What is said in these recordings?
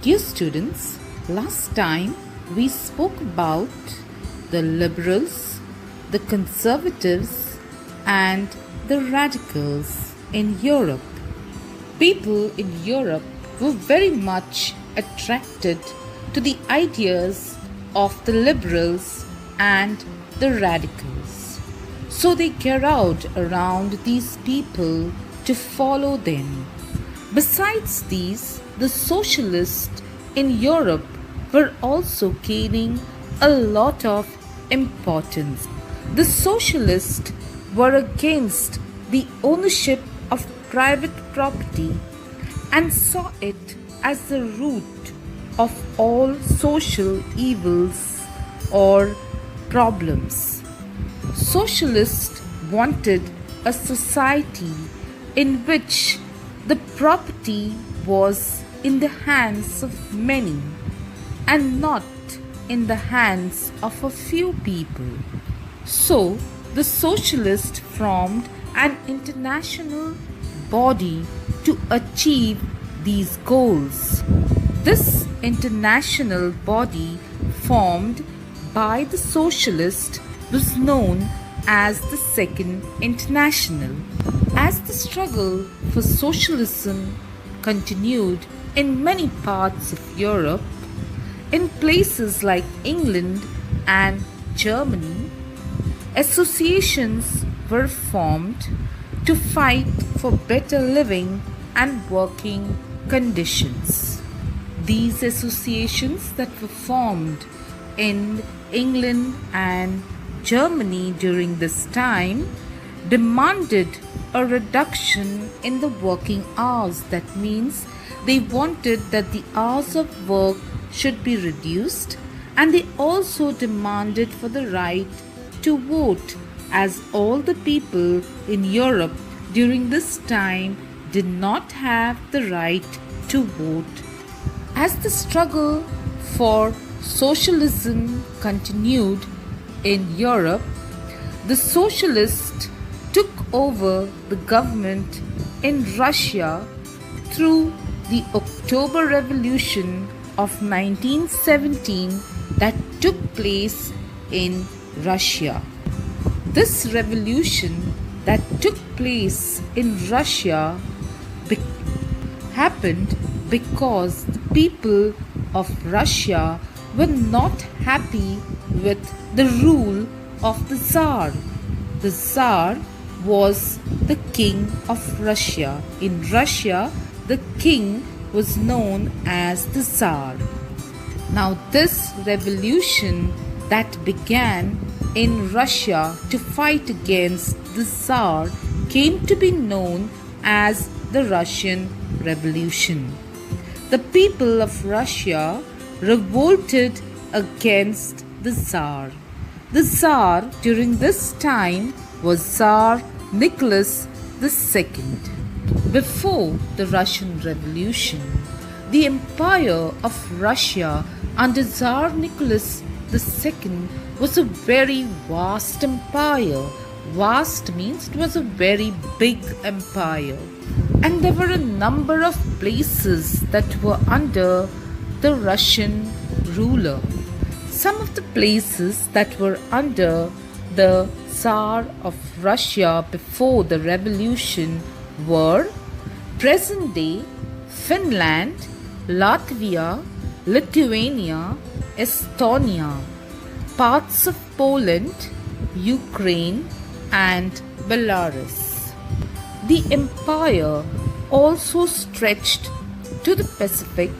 Dear students, last time we spoke about the liberals, the conservatives, and the radicals in Europe. People in Europe were very much attracted to the ideas of the liberals and the radicals. So they gathered around these people to follow them. Besides these, the socialists in Europe were also gaining a lot of importance. The socialists were against the ownership of private property and saw it as the root of all social evils or problems. Socialists wanted a society in which the property was in the hands of many and not in the hands of a few people. So, the socialists formed an international body to achieve these goals. This international body formed by the socialists was known as the Second International. As the struggle for socialism continued in many parts of Europe, in places like England and Germany, associations were formed to fight for better living and working conditions. These associations that were formed in England and Germany during this time demanded a reduction in the working hours. That means they wanted that the hours of work should be reduced, and they also demanded for the right to vote, as all the people in Europe during this time did not have the right to vote. As the struggle for socialism continued in Europe, the socialists took over the government in Russia through the October Revolution of 1917 that took place in Russia. This revolution that took place in Russia happened because the people of Russia were not happy with the rule of the Tsar. The Tsar was the king of Russia. In Russia, the king was known as the Tsar. Now, this revolution that began in Russia to fight against the Tsar came to be known as the Russian Revolution. The people of Russia revolted against the Tsar. The Tsar during this time was Tsar Nicholas II. Before the Russian Revolution, the Empire of Russia under Tsar Nicholas II was a very vast empire. Vast means it was a very big empire. And there were a number of places that were under the Russian ruler. Some of the places that were under the Tsar of Russia before the revolution were present-day Finland, Latvia, Lithuania, Estonia, parts of Poland, Ukraine, and Belarus. The empire also stretched to the Pacific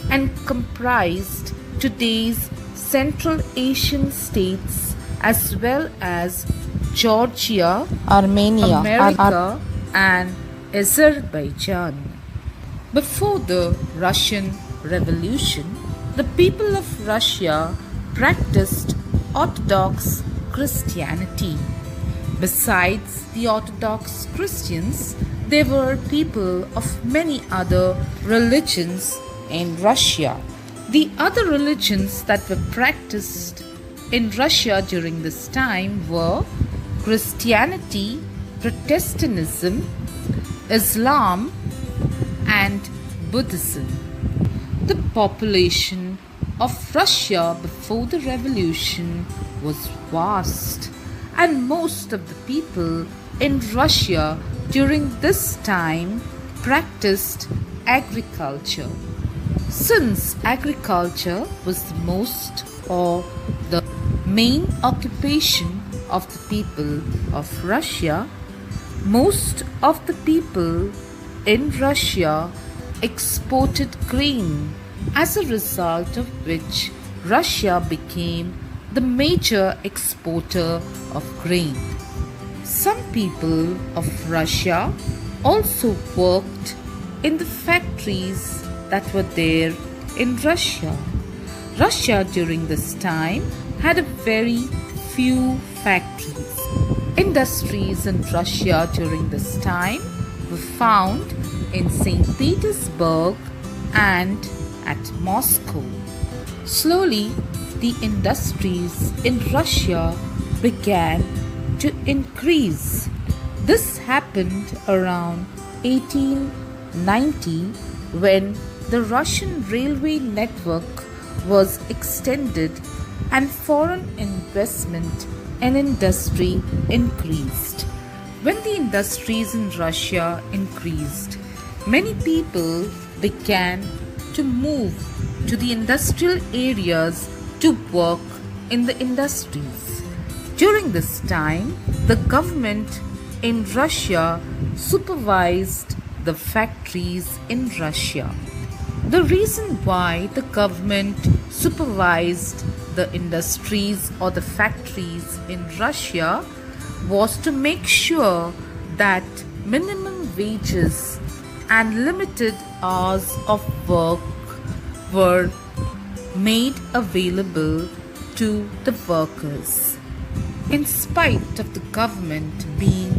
and comprised today's Central Asian states as well as Georgia, Armenia, America, and Azerbaijan. Before the Russian Revolution, the people of Russia practiced Orthodox Christianity. Besides the Orthodox Christians, there were people of many other religions in Russia. The other religions that were practiced in Russia during this time were Christianity, Protestantism, Islam, and Buddhism. The population of Russia before the revolution was vast, and most of the people in Russia during this time practiced agriculture. Since agriculture was the most or the main occupation of the people of Russia, most of the people in Russia exported grain, as a result of which Russia became the major exporter of grain. Some people of Russia also worked in the factories that were there in Russia. Russia during this time had a very few factories. Industries in Russia during this time were found in St. Petersburg and at Moscow. Slowly, the industries in Russia began to increase. This happened around 1890 when the Russian railway network was extended and foreign investment in industry increased. When the industries in Russia increased, many people began to move to the industrial areas to work in the industries. During this time, the government in Russia supervised the factories in Russia. The reason why the government supervised the industries or the factories in Russia was to make sure that minimum wages and limited hours of work were made available to the workers. In spite of the government being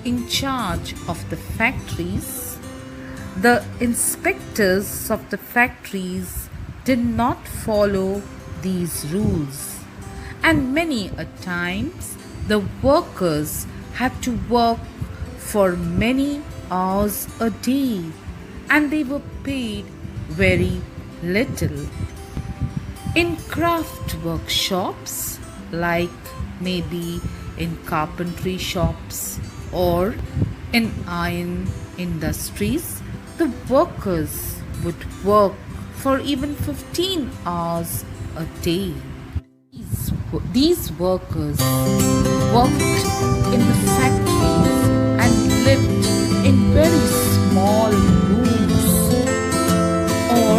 in charge of the factories, the inspectors of the factories did not follow these rules, and many a times the workers had to work for many hours a day, and they were paid very little. In craft workshops, like maybe in carpentry shops or in iron industries, the workers would work for even 15 hours a day. These workers worked in the factories and lived in very small rooms or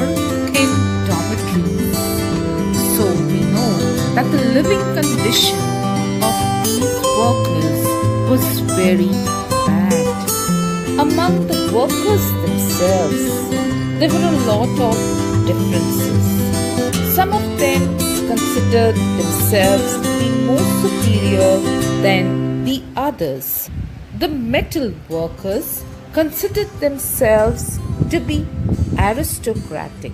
in dormitories. So we know that the living condition of these workers was very bad. Among the workers themselves, there were a lot of differences. Some of them considered themselves to be more superior than the others. The metal workers considered themselves to be aristocratic.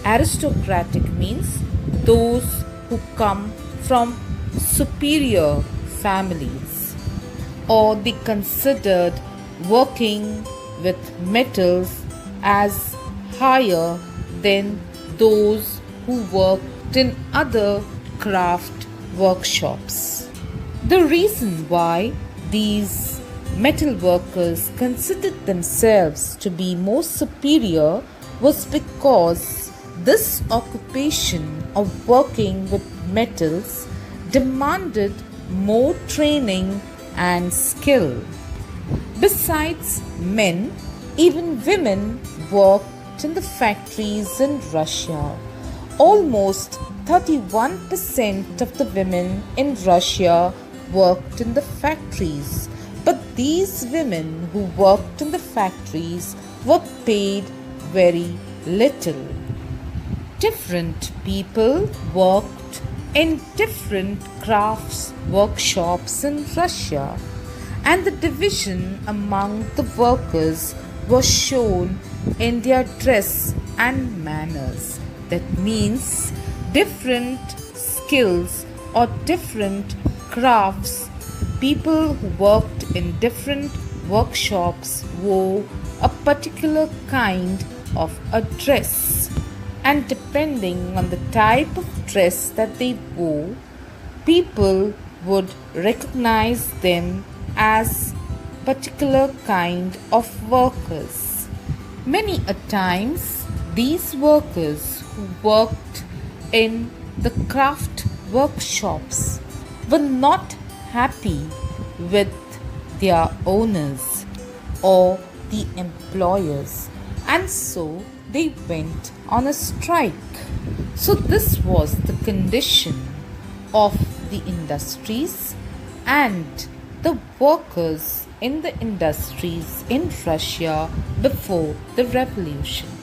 Aristocratic means those who come from superior families, or they considered working with metals as higher than those who worked in other craft workshops. The reason why these metal workers considered themselves to be more superior was because this occupation of working with metals demanded more training and skill. Besides men, even women worked in the factories in Russia. Almost 31% of the women in Russia worked in the factories, but these women who worked in the factories were paid very little. Different people worked in different crafts workshops in Russia, and the division among the workers was shown in their dress and manners. That means different skills or different crafts. People who worked in different workshops wore a particular kind of a dress. and depending on the type of dress that they wore, people would recognize them as particular kind of workers. Many a times, these workers who worked in the craft workshops were not happy with their owners or the employers, and so they went on a strike. So, this was the condition of the industries and the workers in the industries in Russia before the revolution.